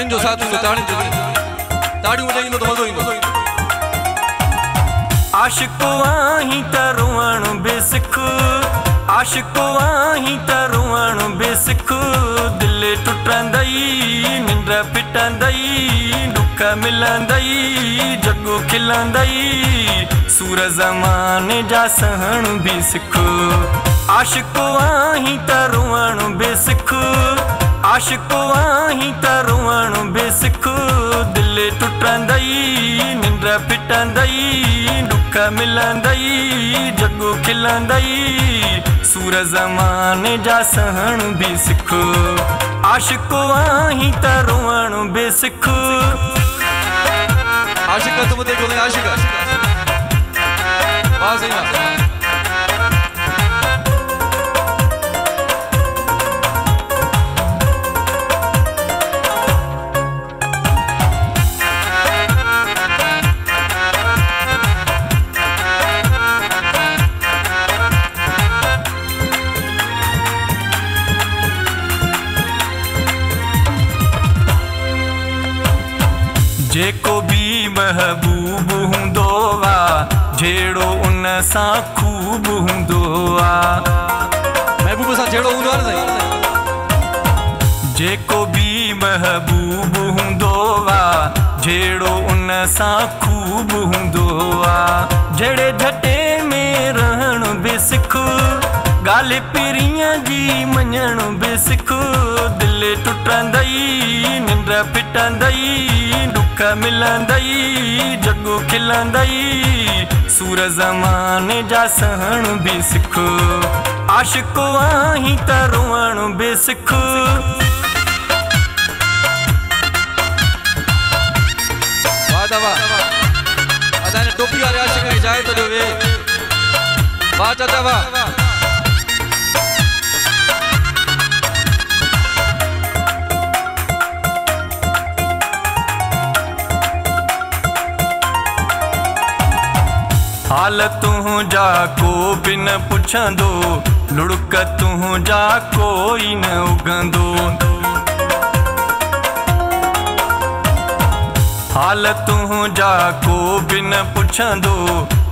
ताड़ियुनि जो साथ ईंदो, ताड़ियूं वॼाईंदो त मज़ो ईंदो। आशिक़ आहीं त रोअण बि सिख, आशिक़ आहीं त रोअण बि सिख। दिलि टुटंदई, निंड फिटंदई, दुख मिलंदई, जॻो खिलंदई, सूर ज़माने जा सहण बि सिख। आशिक़ आहीं त रोअण बि सिख, आशिक़ आहीं त रोअण बि सिख। दिलि टुटंदई, निंड फिटंदई, दुख मिलंदई, जॻो खिलंदई, सूर ज़माने जा सहण बि सिख। आशिक़ आहीं त रोअण बि सिख। आशिक़ तुम ते कोने आशिक़ वाह सही वाह। जेको भी महबूब हूंदो आ, जहिड़ो उन सां खूब हूंदो आ। महबूब सां जहिड़ो हूंदो आहे न साईं। जेको भी महबूब हूंदो आ, जहिड़ो उन सां खूब हूंदो आ। जहिड़े झटे में रहण बि सिख, ॻाल्हि पीरीअ जी मञण बि सिख। दिलि टुटंदई, निंड फिटंदई, दुख मिलंदई, जॻो खिलंदई, सूर ज़माने जा सहण बि सिख। आशिक़ आहीं त रोअण बि सिख। वाह दा वाह। असांजे टोपी वारे आशिक़ खे जाइ थो ॾियो वे। वाह चाचा वाह। हाल तुंहिंजा को बि न पुछंदो, लुड़क तुंहिंजा कोई न उगंदो। हाल तुंहिंजा को बि न पुछंदो,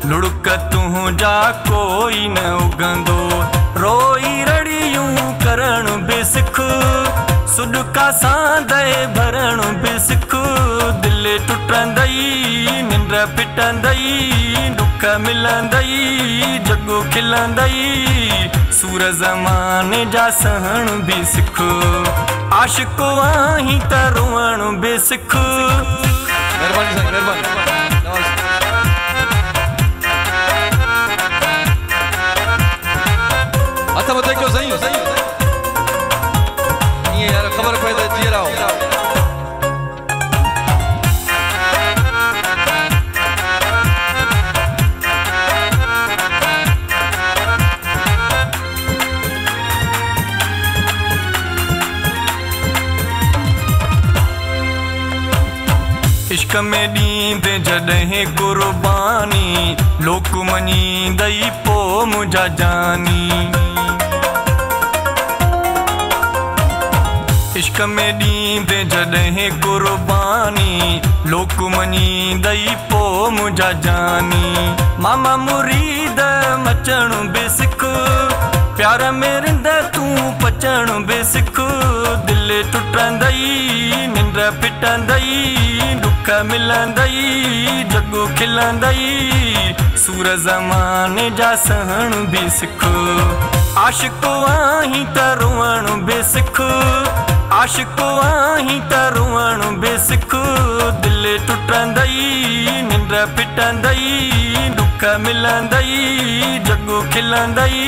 लुड़क तुंहिंजा कोई न उगंदो। रोई रड़ियूं करण बि सिख, सुॾका सां दए भरण बि सिख। दिलि टुटंदई, निंड फिटंदई, दुख मिलंदई, जॻो खिलंदई, सूर ज़माने जा सहण बि सिख। आशिक़ आहीं त रोअण बि सिख। महिरबानी साईं महिरबानी। हथ मथे कयो साईं साईं। ईअं यार ख़बर पए त जीअं रहो। इश्क में ॾींदे जॾहिं कुर्बानी, लोक मञींदई पोइ मुंहिंजा जानी। इश्क में ॾींदे जॾहिं कुर्बानी, लोक मञींदई पोइ मुंहिंजा जानी। मामा मुरीद मचण बि सिख, प्यार में रिंद तूं पचण बि सिख। दिलि टुटंदई, निंड फिटंदई, दुख मिलंदई, जॻो खिलंदई, सूर ज़माने जा सहण बि सिख। आशिक़ आहीं त रोअण बि सिख, आशिक़ आहीं त रोअण बि सिख। दिलि टुटंदई, निंड फिटंदई, दुख मिलंदई, जॻो खिलंदई,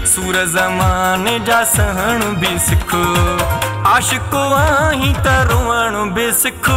सूर ज़माने जा सहण बि सिख। आशिक़ आहीं त रोअण बि सिख।